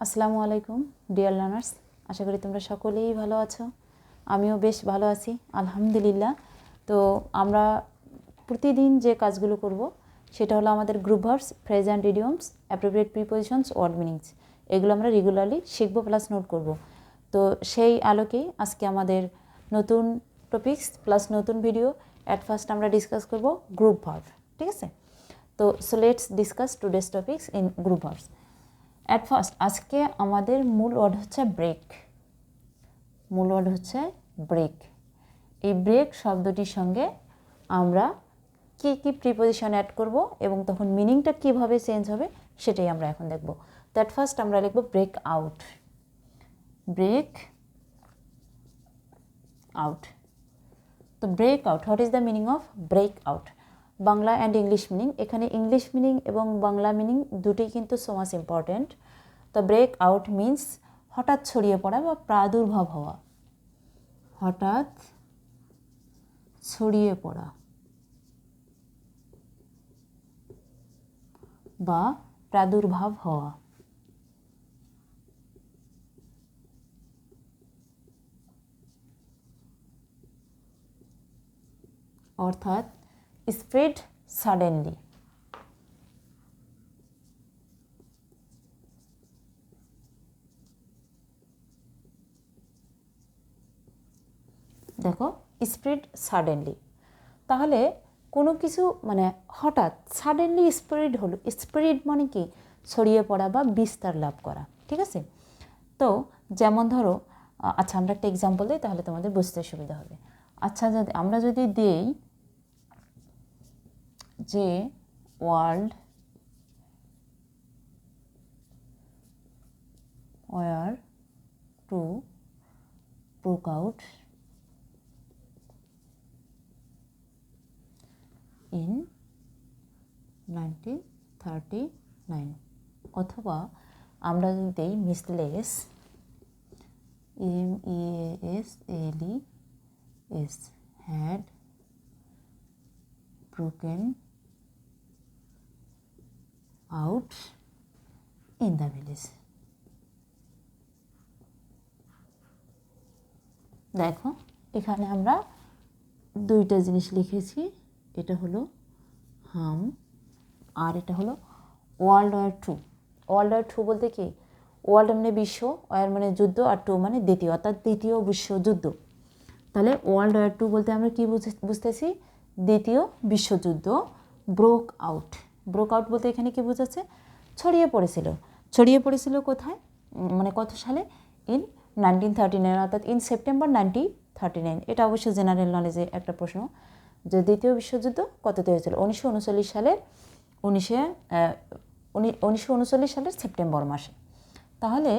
আসসালামুআলাইকুম dear learners, আশা করি তোমরা সকলেই ভালো আছো। আমিও বেশ ভালো আছি আলহামদুলিল্লাহ। তো আমরা প্রতিদিন যে কাজগুলো করব সেটা হলো আমাদের group verbs, phrase and idioms, appropriate prepositions, word meanings, এগুলো আমরা রেগুলারলি শিখবো প্লাস নোট করব। তো সেই আলোকেই আজকে আমাদের নতুন টপিকস প্লাস নতুন ভিডিও। অ্যাট ফার্স্ট আমরা ডিসকাস করব গ্রুপ ভার্ব, ঠিক আছে? তো let's discuss today's topics in group verbs. At first আজকে আমাদের মূল ওয়ার্ড হচ্ছে ব্রেক। মূল ওয়ার্ড হচ্ছে ব্রেক। এই ব্রেক শব্দটির সঙ্গে আমরা কি কি প্রিপোজিশন অ্যাড করব এবং তখন মিনিংটা কিভাবে চেঞ্জ হবে সেটাই আমরা এখন দেখব। তো অ্যাট ফার্স্ট আমরা লিখব ব্রেক আউট। Break out. তো break out, what is the meaning of break out? Bangla and English meaning. এখানে ইংলিশ মিনিং এবং বাংলা মিনিং দুটোই কিন্তু সো মাচ ইম্পর্ট্যান্ট। তো ব্রেক আউট মিন্স হঠাৎ ছড়িয়ে পড়া বা প্রাদুর্ভাব হওয়া। হঠাৎ ছড়িয়ে পড়া বা প্রাদুর্ভাব হওয়া। অর্থাৎ স্প্রেড সাডেনলি। দেখো, স্প্রেড সাডেনলি, তাহলে কোনো কিছু মানে হঠাৎ সাডেনলি স্প্রেড হলো। স্প্রেড মানে কি? ছড়িয়ে পড়া বা বিস্তার লাভ করা, ঠিক আছে? তো যেমন ধরো, আচ্ছা আমরা একটা এক্সাম্পল দিই তাহলে তোমাদের বুঝতে সুবিধা হবে। আচ্ছা আমরা যদি দিই যে world war two broke out in 1939, অথবা আমরা যদি দেই মিসলেস, MEASLES had broken out in the village। দেখো এখানে আমরা দুইটা জিনিস লিখেছি, এটা হলো হাম আর এটা হলো world war two. World war two বলতে কি? ওয়ার্ল্ড মানে বিশ্ব, ওয়ার মানে যুদ্ধ, আর টু মানে দ্বিতীয়, অর্থাৎ দ্বিতীয় বিশ্বযুদ্ধ। তাহলে ওয়ার্ল্ড ওয়ার টু বলতে আমরা কি বুঝতেছি? দ্বিতীয় বিশ্বযুদ্ধ ব্রোক আউট। ব্রোক আউট বলতে এখানে কি বোঝাচ্ছে? ছড়িয়ে পড়েছিল। ছড়িয়ে পড়েছিল কোথায়? মানে কত সালে? ইন 1939, অর্থাৎ ইন সেপ্টেম্বর 1939। এটা অবশ্যই জেনারেল নলেজে একটা প্রশ্ন, যে দ্বিতীয় বিশ্বযুদ্ধ কততে হয়েছিল? 1939 সালের সেপ্টেম্বর মাসে। তাহলে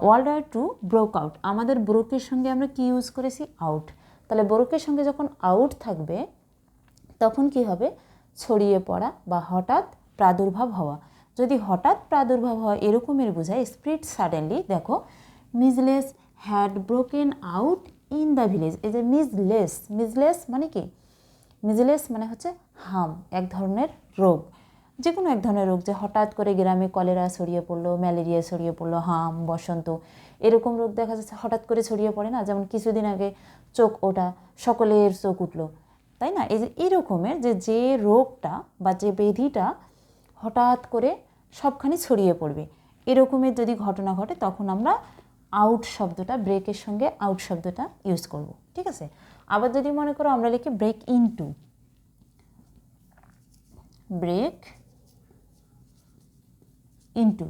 world war two broke out, আমাদের ব্রোকের সঙ্গে আমরা কি ইউজ করেছি? আউট। তাহলে ব্রোকের সঙ্গে যখন আউট থাকবে তখন কি হবে? ছড়িয়ে পড়া বা হঠাৎ প্রাদুর্ভাব হওয়া। যদি হঠাৎ প্রাদুর্ভাব হয় এরকমের বোঝায় স্প্রেড সাডেনলি। দেখো, measles had broken out in the village. এই যে মিজলেস মানে কি? মিজলেস মানে হচ্ছে হাম, এক ধরনের রোগ, যে কোনো এক ধরনের রোগ, যে হঠাৎ করে গ্রামে কলেরা ছড়িয়ে পড়লো, ম্যালেরিয়া ছড়িয়ে পড়লো, হাম, বসন্ত, এরকম রোগ দেখা যাচ্ছে হঠাৎ করে ছড়িয়ে পড়ে না? যেমন কিছুদিন আগে চোখ ওঠা, সকলের চোখ উঠলো, তাই না? এই যে এরকমের যে রোগটা বা যে ব্যাধিটা হঠাৎ করে সবখানে ছড়িয়ে পড়বে, এরকমের যদি ঘটনা ঘটে তখন আমরা আউট শব্দটা, ব্রেকের সঙ্গে আউট শব্দটা ইউজ করব, ঠিক আছে? আবার যদি মনে করো আমরা লিখি ব্রেক ইনটু। ব্রেক ইনটু,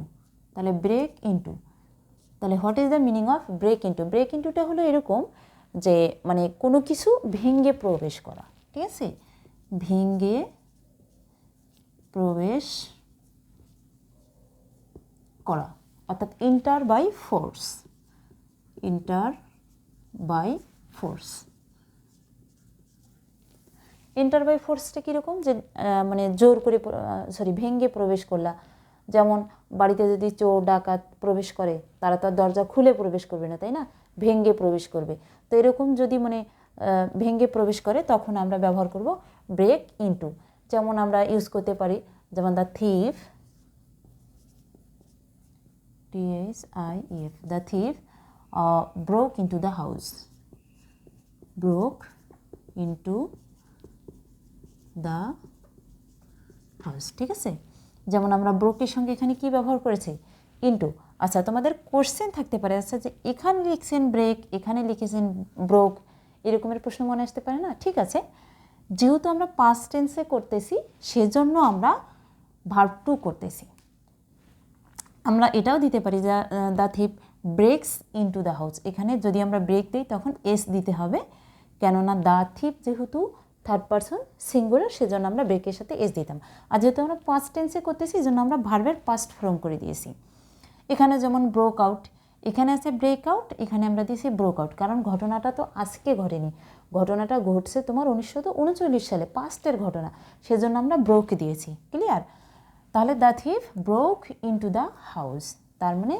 তাহলে ব্রেক ইনটু, তাহলে what is the meaning of break into? Break ইনটুটা হলো এরকম যে মানে কোনো কিছু ভেঙে প্রবেশ করা, ঠিক আছে? ভেঙে প্রবেশ করা, অর্থাৎ enter by force. Enter by force. Enter by ফোর্সটা কীরকম? যে মানে জোর করে ভেঙে প্রবেশ করলা। যেমন বাড়িতে যদি চোর ডাকাত প্রবেশ করে, তারা তো আর দরজা খুলে প্রবেশ করবে না, তাই না? ভেঙে প্রবেশ করবে। তো এরকম যদি মানে ভেঙে প্রবেশ করে তখন আমরা ব্যবহার করব ব্রেক ইনটু। যেমন আমরা ইউজ করতে পারি, যেমন the thief THIEF, the thief broke into the house, broke into the house, ঠিক আছে। যেমন আমরা ব্রোকের সঙ্গে এখানে কি ব্যবহার করেছি, ইনটু। আচ্ছা, তোমাদের কোশ্চেন থাকতে পারে, আচ্ছা যে এখানে লিখছেন ব্রেক, এখানে লিখেছেন ব্রোক, এরকমের প্রশ্ন মনে আসতে পারে না। ঠিক আছে, যেহেতু আমরা পাস্ট টেন্সে করতেছি সেজন্য আমরা ভার্ব টু করতেছি। আমরা এটাও দিতে পারি যে the thief ব্রেকস into the house, এখানে যদি আমরা ব্রেক দিই তখন এস দিতে হবে, কেননা দ্য থিপ যেহেতু থার্ড পারসন সিঙ্গুলার সেজন্য আমরা ব্রেকের সাথে এস দিতাম। আর যেহেতু আমরা পাস্ট টেন্সে করতেছি এই জন্য আমরা ভার্বের পাস্ট ফর্ম করে দিয়েছি। এখানে যেমন ব্রোক আউট, এখানে আছে ব্রেক আউট, এখানে আমরা দিয়েছি ব্রোক আউট, কারণ ঘটনাটা তো আজকে ঘটেনি, ঘটনাটা ঘটছে তোমার 1939 সালে, পাস্টের ঘটনা, সেজন্য আমরা ব্রোক দিয়েছি। ক্লিয়ার? তাহলে the thief broke into the house, তার মানে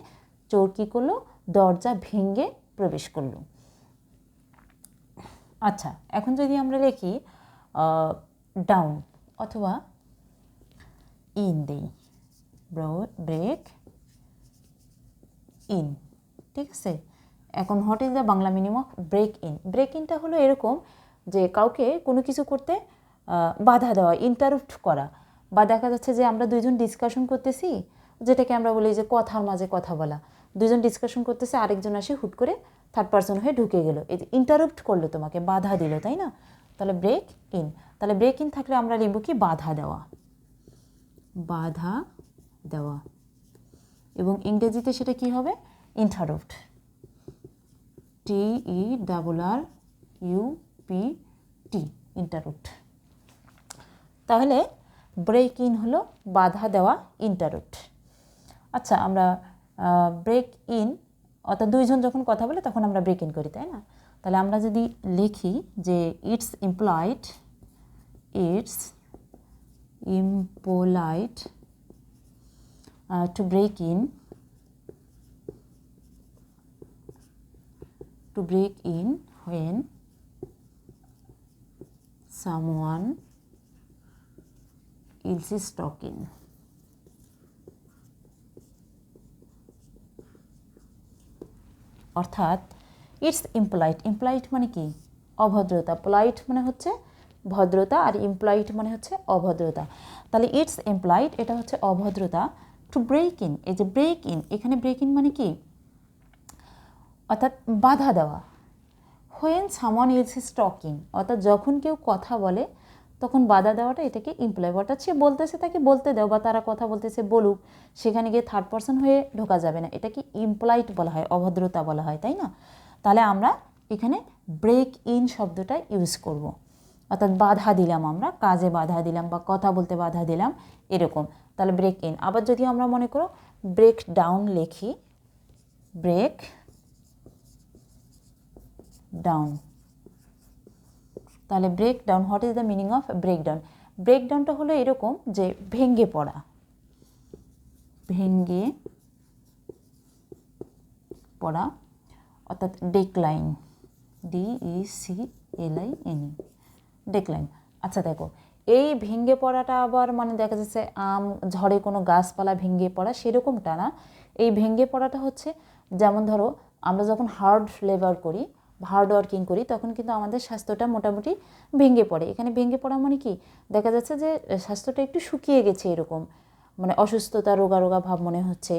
চোর কী করলো, দরজা ভেঙে প্রবেশ করলো। আচ্ছা, এখন যদি আমরা লিখি ডাউন অথবা ইন দেই, ব্রেক ইন, ঠিক আছে। এখন what is the Bangla meaning of break in? Break ইনটা হলো এরকম যে কাউকে কোনো কিছু করতে বাধা দেওয়া, ইন্টারাপ্ট করা, বা দেখা যাচ্ছে যে আমরা দুইজন ডিসকাশন করতেছি, যেটাকে আমরা বলি যে কথার মাঝে কথা বলা, দুইজন ডিসকাশন করতেছে, আরেকজন আসে হুট করে থার্ড পারসন হয়ে ঢুকে গেল, এই যে ইন্টারাপ্ট করলো, তোমাকে বাধা দিল, তাই না? তাহলে ব্রেক ইন। তাহলে ব্রেক ইন থাকলে আমরা লিখব কি, বাধা দেওয়া, বাধা দেওয়া, এবং ইংরেজিতে সেটা কি হবে, ইন্টারাপ্ট, TERRUPT, ইন্টারাপ্ট। তাহলে ব্রেক ইন হলো বাধা দেওয়া, ইন্টারাপ্ট। আচ্ছা, আমরা ব্রেক ইন অর্থাৎ দুইজন যখন কথা বলে তখন আমরা ব্রেক ইন করি, তাই না? তাহলে আমরা যদি লিখি যে it's employed to break in when someone else is talking. অর্থাৎ ইটস ইমপ্লয়েড, ইমপ্লয়েড মানে কি, অভদ্রতা, পোলাইট মানে হচ্ছে ভদ্রতা, আর ইমপ্লয়েড মানে হচ্ছে অভদ্রতা। তাহলে ইটস এমপ্লয়েড এটা হচ্ছে অভদ্রতা, টু ব্রেক ইন, এই যে ব্রেক ইন, এখানে ব্রেক ইন মানে কি, অর্থাৎ বাধা দেওয়া। when someone else is talking, অর্থাৎ যখন কেউ কথা বলে তখন বাধা দেওয়াটা, এটাকে ইমপ্লয়, অর্থাৎ সে বলতেছে তাকে বলতে দাও, বা তারা কথা বলতেছে বলুক, সেখানে গিয়ে থার্ড পারসন হয়ে ঢোকা যাবে না, এটাকে ইমপ্লয়েড বলা হয়, অভদ্রতা বলা হয়, তাই না? তাহলে আমরা এখানে ব্রেক ইন শব্দটা ইউজ করব, অর্থাৎ বাধা দিলাম, আমরা কাজে বাধা দিলাম বা কথা বলতে বাধা দিলাম, এরকম। তাহলে ব্রেক ইন। আবার যদি আমরা মনে করো ব্রেক ডাউন লিখি, ব্রেক ডাউন, তাহলে break down, what is the meaning of break down? Break ডাউনটা হলো এরকম যে ভেঙে পড়া, ভেঙে পড়া, অর্থাৎ ডেক্লাইন, DECLIN, ডেক্লাইন। আচ্ছা দেখো, এই ভেঙে পড়াটা আবার মানে দেখা যাচ্ছে ঝড়ে কোনো গাছপালা ভেঙে পড়া সেরকমটা না, এই ভেঙে পড়াটা হচ্ছে যেমন ধরো আমরা যখন হার্ড লেবার করি, হার্ড ওয়ার্কিং করি, তখন কিন্তু আমাদের স্বাস্থ্যটা মোটামুটি ভেঙে পড়ে। এখানে ভেঙে পড়া মানে কি, দেখা যাচ্ছে যে স্বাস্থ্যটা একটু শুকিয়ে গেছে, এরকম মানে অসুস্থতা, রোগা রোগা ভাব মনে হচ্ছে।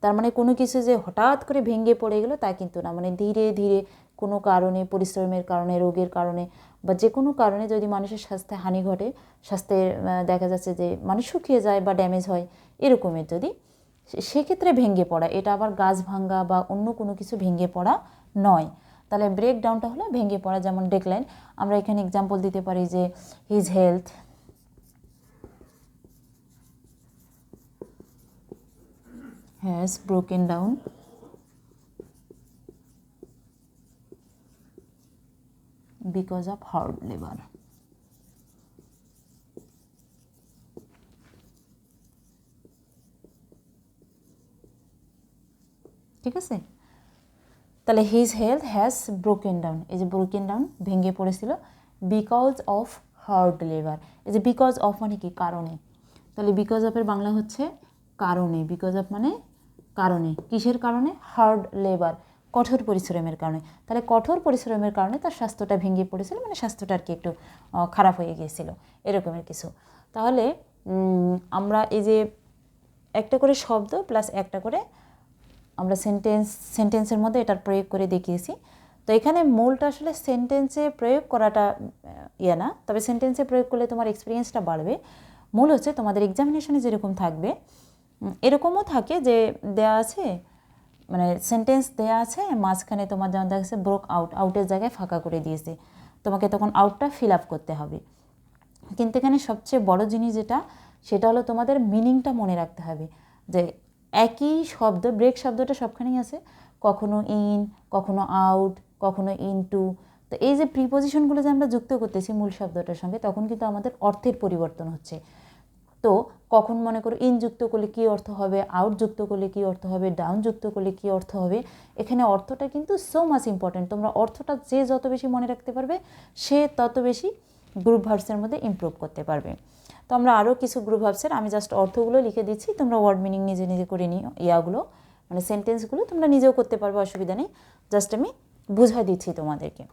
তার মানে কোনো কিছু যে হঠাৎ করে ভেঙে পড়ে গেলো তা কিন্তু না, মানে ধীরে ধীরে কোনো কারণে, পরিশ্রমের কারণে, রোগের কারণে বা যে কোনো কারণে যদি মানুষের স্বাস্থ্যে হানি ঘটে, স্বাস্থ্যের দেখা যাচ্ছে যে মানুষ শুকিয়ে যায় বা ড্যামেজ হয়, এরকমের যদি, সেক্ষেত্রে ভেঙে পড়া, এটা আবার গাছ ভাঙ্গা বা অন্য কোনো কিছু ভেঙে পড়া নয়। তাহলে ব্রেক ডাউনটা হলো ভেঙে পড়া, যেমন ডেক্লাইন। আমরা এখানে এক্সাম্পল দিতে পারি যে his health has broken down because of hard labor. ঠিক আছে, তাহলে his health has broken down, এই যে ব্রোকেন ডাউন ভেঙে পড়েছিল, বিকজ অফ হার্ড লেবার, এই যে বিকজ অফ মানে কি, কারণে। তাহলে বিকজ অফের বাংলা হচ্ছে কারণে, বিকজ অফ মানে কারণে, কিসের কারণে? হার্ড লেবার, কঠোর পরিশ্রমের কারণে। তাহলে কঠোর পরিশ্রমের কারণে তার স্বাস্থ্যটা ভেঙে পড়েছিল, মানে স্বাস্থ্যটা আর কি একটু খারাপ হয়ে গিয়েছিল, এরকমের কিছু। তাহলে আমরা এই যে একটা করে শব্দ প্লাস একটা করে আমরা সেন্টেন্সের মধ্যে এটার প্রয়োগ করে দেখিয়েছি। তো এখানে মূলটা আসলে সেন্টেন্সে প্রয়োগ করাটা না, তবে সেন্টেন্সে প্রয়োগ করলে তোমার এক্সপিরিয়েন্সটা বাড়বে। মূল হচ্ছে তোমাদের এক্সামিনেশনে যেরকম থাকবে এরকমও থাকে যে দেয়া আছে, মানে সেন্টেন্স দেয়া আছে, মাঝখানে তোমার যেমন দেখা যাচ্ছে ব্রোক আউট, আউটের জায়গায় ফাঁকা করে দিয়েছে, তোমাকে তখন আউটটা ফিল আপ করতে হবে। কিন্তু এখানে সবচেয়ে বড় জিনিস যেটা, সেটা হলো তোমাদের মিনিংটা মনে রাখতে হবে। যে একই শব্দ, ব্রেক শব্দটা সবখানেই আছে, কখনো ইন, কখনো আউট, কখনো ইনটু। তো এই যে প্রিপোজিশনগুলো যে আমরা যুক্ত করতেছি মূল শব্দটার সঙ্গে, তখন কিন্তু আমাদের অর্থের পরিবর্তন হচ্ছে। তো কখন মনে করো ইন যুক্ত করলে কী অর্থ হবে, আউট যুক্ত করলে কী অর্থ হবে, ডাউন যুক্ত করলে কী অর্থ হবে, এখানে অর্থটা কিন্তু সো মাচ ইম্পর্ট্যান্ট। তোমরা অর্থটা যে যত বেশি মনে রাখতে পারবে সে তত বেশি গ্রুপ ভার্বসের মধ্যে ইমপ্রুভ করতে পারবে। তো আমরা আরও কিছু গ্রুপ ভার্বসের, আমি জাস্ট অর্থগুলো লিখে দিচ্ছি, তোমরা ওয়ার্ড মিনিং নিজে নিজে করে নিও, ইয়াগুলো মানে সেন্টেন্সগুলো তোমরা নিজেও করতে পারবে, অসুবিধা নেই, জাস্ট আমি বুঝাই দিচ্ছি তোমাদেরকে।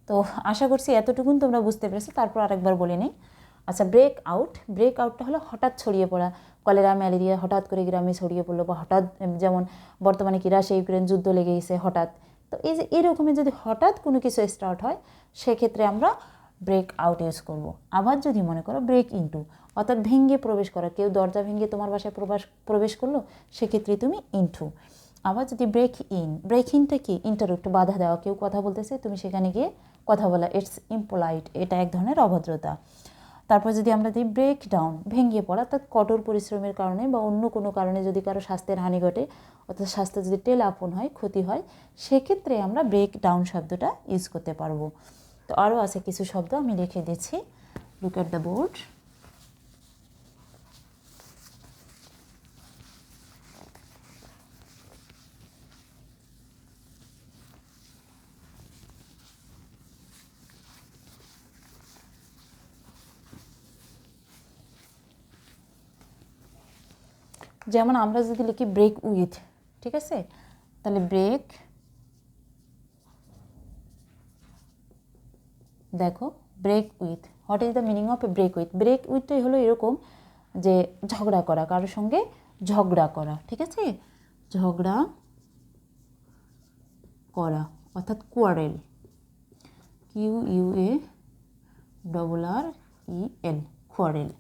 তো আশা করছি এতটুকুন তোমরা বুঝতে পেরেছো। তারপর আরেকবার বলে নেই। আচ্ছা, ব্রেক আউট, ব্রেক আউটটা হলো হঠাৎ ছড়িয়ে পড়া, কলেরা ম্যালেরিয়া হঠাৎ করে গ্রামে ছড়িয়ে পড়লো, বা হঠাৎ যেমন বর্তমানে কি রাশিয়া ইউক্রেন যুদ্ধ লেগে গেছে হঠাৎ। তো এই যে এরকমের যদি হঠাৎ কোনো কিছু স্টার্ট হয় সেক্ষেত্রে আমরা ব্রেক আউট ইউজ করব। আবার যদি মনে করো ব্রেক ইনটু, অর্থাৎ ভেঙে প্রবেশ করা, কেউ দরজা ভেঙে তোমার বাসায় প্রবেশ করলো, সেক্ষেত্রে তুমি ইনটু। আবার যদি ব্রেক ইন, ব্রেক ইনটা কি? ইন্টারাপ্ট, বাধা দেওয়া, কেউ কথা বলতেছে তুমি সেখানে গিয়ে কথা বলা, ইটস ইম্পোলাইট, এটা এক ধরনের অভদ্রতা। তারপর যদি আমরা দিই ব্রেক ডাউন, ভেঙে পড়া, অর্থাৎ কঠোর পরিশ্রমের কারণে বা অন্য কোনো কারণে যদি কারো স্বাস্থ্যের হানি ঘটে, অর্থাৎ স্বাস্থ্য যদি টেল আপন হয়, ক্ষতি হয়, সেক্ষেত্রে আমরা ব্রেক ডাউন শব্দটা ইউজ করতে পারবো। তো আরও আছে কিছু শব্দ, আমি লিখে দিচ্ছি, লুক অ্যাট দ্য বোর্ড। যেমন আমরা যদি লিখি ব্রেক উইথ, ঠিক আছে, তাহলে ব্রেক, দেখো break with, what is the meaning of a break with? Break উইথটাই হলো এরকম যে ঝগড়া করা, কারোর সঙ্গে ঝগড়া করা, ঠিক আছে, ঝগড়া করা, অর্থাৎ কোয়ারেল, QUARREL, কোয়ারেল।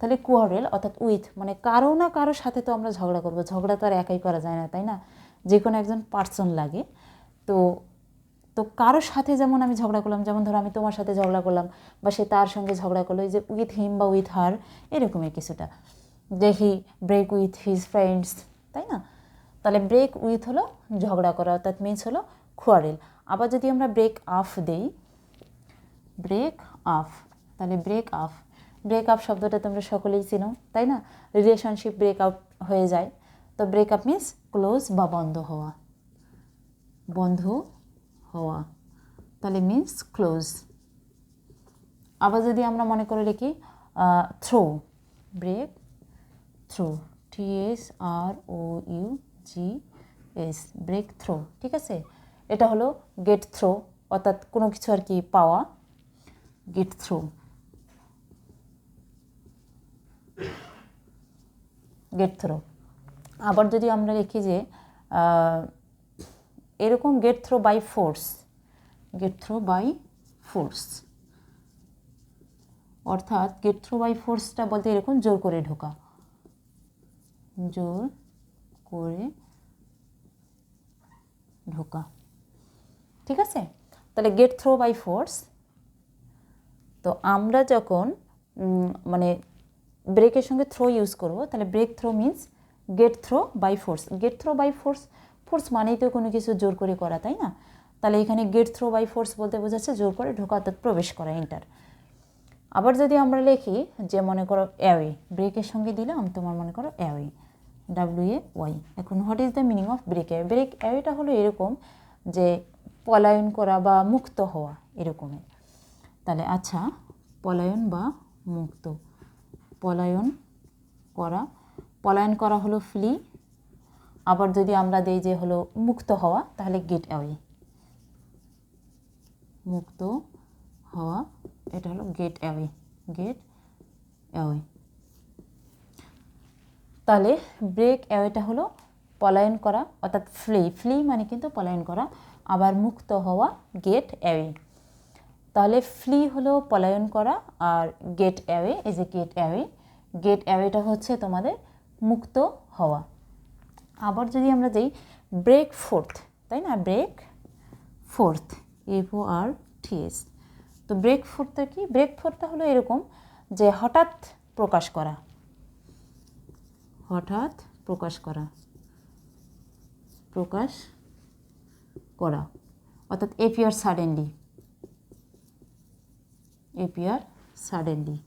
তাহলে কোয়ারেল অর্থাৎ উইথ, মানে কারো না কারোর সাথে তো আমরা ঝগড়া করবো, ঝগড়া তো আর একাই করা যায় না, তাই না, যে কোনো একজন পার্সন লাগে। তো তো কারোর সাথে যেমন আমি ঝগড়া করলাম, যেমন ধরো আমি তোমার সাথে ঝগড়া করলাম, বা সে তার সঙ্গে ঝগড়া করলো, এই যে উইথ হিম বা উইথ হার, এরকমই কিছুটা, যে হি ব্রেক উইথ হিজ ফ্রেন্ডস, তাই না। তাহলে ব্রেক উইথ হলো ঝগড়া করা, অর্থাৎ মিন্স হলো কোয়ারেল। আবার যদি আমরা ব্রেক আফ দেই, ব্রেক আফ, তাহলে ব্রেক আফ, ব্রেক আপ শব্দটা তোমরা সকলেই চিনো, তাই না, রিলেশনশিপ ব্রেক আউট হয়ে যায়। তো ব্রেক আপ মিন্স ক্লোজ বা বন্ধ হওয়া, বন্ধ হওয়া, তাহলে মিন্স ক্লোজ। আবার যদি আমরা মনে করে লিখি through, break through, THROUGS, break through, ঠিক আছে, এটা হলো গেট থ্রো, অর্থাৎ কোনো কিছু আর কি পাওয়া, গেট থ্রো, গেট থ্রো। আবার যদি আমরা লিখি যে এরকম get through by force, get through by force, অর্থাৎ গেট থ্রো বাই ফোর্সটা বলতে এরকম জোর করে ঢোকা, জোর করে ঢোকা, ঠিক আছে। তাহলে গেট থ্রো বাই ফোর্স। তো আমরা যখন মানে ব্রেকের সঙ্গে থ্রো ইউজ করব, তাহলে break through means get through by force. Get through by force, force মানেই তো কোনো কিছু জোর করে করা, তাই না। তাহলে এখানে গেট থ্রো বাই ফোর্স বলতে বোঝাচ্ছে জোর করে ঢোকা, অর্থাৎ প্রবেশ করা, এন্টার। আবার যদি আমরা লিখি যে মনে করো অ্যাওয়ে, ব্রেকের সঙ্গে দিলাম তোমার মনে করো অ্যাওয়ে, WAY। এখন what is the meaning of break away? Break অ্যাওয়েটা হলো এরকম যে পলায়ন করা বা মুক্ত হওয়া, এরকমের। তাহলে আচ্ছা, পলায়ন বা মুক্ত, পলায়ন করা, পলায়ন করা হলো ফ্লি, আবার যদি আমরা দেই যে হলো মুক্ত হওয়া তাহলে গেট অ্যাওয়ে, মুক্ত হওয়া এটা হলো গেট অ্যাওয়ে, গেট অ্যাওয়ে। তাহলে ব্রেক অ্যাওয়েটা হলো পলায়ন করা, অর্থাৎ ফ্লি, ফ্লি মানে কিন্তু পলায়ন করা, আবার মুক্ত হওয়া গেট অ্যাওয়ে। তাহলে ফ্লি হলো পলায়ন করা, আর গেট অ্যাওয়ে, এই যে গেট অ্যাওয়ে, গেট অ্যাওয়েটা হচ্ছে তোমাদের মুক্ত হওয়া। আবার যদি আমরা যাই ব্রেক ফোর্থ, তাই না, ব্রেক ফোর্থ, FORTH। তো ব্রেক ফোর্থটা কি? ব্রেক ফোর্থটা হলো এরকম যে হঠাৎ প্রকাশ করা, হঠাৎ প্রকাশ করা, প্রকাশ করা, অর্থাৎ appear suddenly, appear suddenly।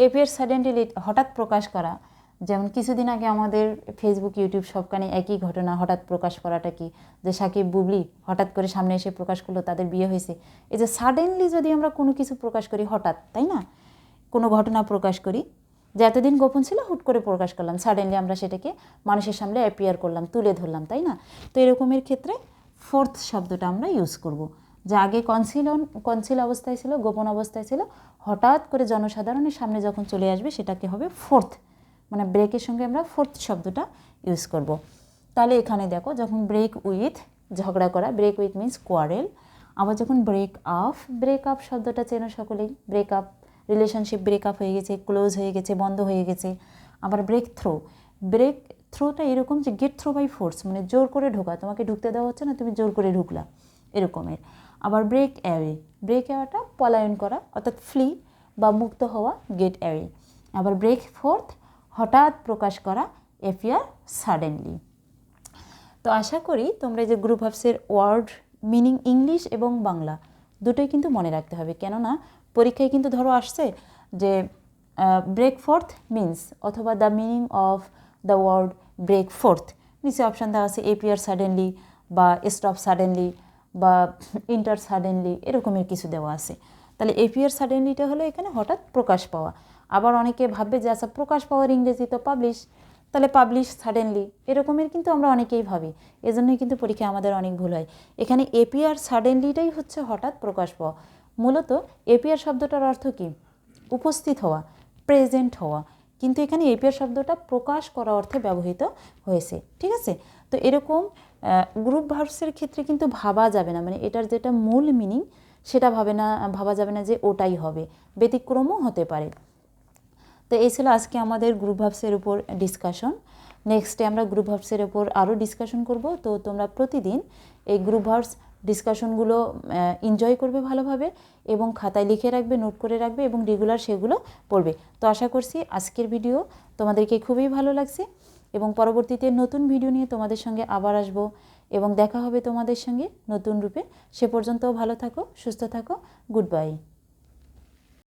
appear suddenly হঠাৎ প্রকাশ করা, যেমন কিছুদিন আগে আমাদের ফেসবুক ইউটিউব সবখানে একই ঘটনা, হঠাৎ প্রকাশ করাটা কি, যে সাকিব বুবলি হঠাৎ করে সামনে এসে প্রকাশ করলো তাদের বিয়ে হয়েছে। এই যে সাডেনলি যদি আমরা কোনো কিছু প্রকাশ করি হঠাৎ, তাই না, কোনো ঘটনা প্রকাশ করি যে এতদিন গোপন ছিল হুট করে প্রকাশ করলাম, সাডেনলি আমরা সেটাকে মানুষের সামনে অ্যাপিয়ার করলাম, তুলে ধরলাম, তাই না। তো এরকমের ক্ষেত্রে ফোর্থ শব্দটা আমরা ইউজ করব, যে আগে কনসিল অবস্থায় ছিল, গোপন অবস্থায় ছিল, হঠাৎ করে জনসাধারণের সামনে যখন চলে আসবে সেটাকে হবে ফোর্থ, মানে ব্রেকের সঙ্গে আমরা ফোর্থ শব্দটা ইউজ করব। তাহলে এখানে দেখো যখন ব্রেক উইথ, ঝগড়া করা, ব্রেক উইথ মিন্স কোয়ারেল। আবার যখন ব্রেক আপ শব্দটা চেনো সকলেই, ব্রেক আপ, রিলেশনশিপ ব্রেকআপ হয়ে গেছে, ক্লোজ হয়ে গেছে, বন্ধ হয়ে গেছে। আবার ব্রেক থ্রোটা এরকম যে গেট থ্রো বাই ফোর্স, মানে জোর করে ঢোকা, তোমাকে ঢুকতে দেওয়া হচ্ছে না, তুমি জোর করে ঢুকলা, এরকমের। আবার ব্রেক অ্যাওয়েটা পলায়ন করা, অর্থাৎ ফ্লি বা মুক্ত হওয়া, গেট অ্যাওয়ে। আবার ব্রেক ফোর্থ হঠাৎ প্রকাশ করা, অ্যাপিয়ার সাডেনলি। তো আশা করি তোমরা যে গ্রুপ ভার্বসের ওয়ার্ড মিনিং ইংলিশ এবং বাংলা দুটোই কিন্তু মনে রাখতে হবে, কেননা পরীক্ষায় কিন্তু ধরো আসছে যে ব্রেক ফোর্থ মিন্স, অথবা the meaning of the word break forth, নিচে অপশান দেওয়া আছে অ্যাপিয়ার সাডেনলি বা স্টপ সাডেনলি বা ইন্টার সাডেনলি, এরকমের কিছু দেওয়া আছে। তাহলে অ্যাপিয়ার সাডেনলিটা হলো এখানে হঠাৎ প্রকাশ পাওয়া। আবার অনেকে ভাববে যে আচ্ছা প্রকাশ পাওয়ার ইংরেজি তো পাবলিশ, তাহলে পাবলিশ সাডেনলি, এরকমের কিন্তু আমরা অনেকেই ভাবি, এজন্যই কিন্তু পরীক্ষায় আমাদের অনেক ভুল হয়। এখানে অ্যাপিয়ার সাডেনলিটাই হচ্ছে হঠাৎ প্রকাশ পাওয়া। মূলত অ্যাপিয়ার শব্দটার অর্থ কি? উপস্থিত হওয়া, প্রেজেন্ট হওয়া, কিন্তু এখানে অ্যাপিয়ার শব্দটা প্রকাশ করা অর্থে ব্যবহৃত হয়েছে, ঠিক আছে। তো এরকম গ্রুপ ভার্বসের ক্ষেত্রে কিন্তু ভাবা যাবে না, মানে এটার যেটা মূল মিনিং সেটা ভাবা যাবে না যে ওটাই হবে, ব্যতিক্রমও হতে পারে। তো এই ছিল আজকে আমাদের গ্রুপ ভার্বসের উপর ডিসকাশন। নেক্সটে আমরা গ্রুপ ভার্বসের উপর আরও ডিসকাশন করব। তো তোমরা প্রতিদিন এই গ্রুপ ভার্বস ডিসকাশনগুলো এনজয় করবে ভালোভাবে, এবং খাতায় লিখে রাখবে, নোট করে রাখবে, এবং রেগুলার সেগুলো পড়বে। তো আশা করছি আজকের ভিডিও তোমাদেরকে খুবই ভালো লাগছে, এবং পরবর্তীতে নতুন ভিডিও নিয়ে তোমাদের সঙ্গে আবার আসব, এবং দেখা হবে তোমাদের সঙ্গে নতুন রূপে। সে পর্যন্ত ভালো থাকো, সুস্থ থাকো, গুড বাই।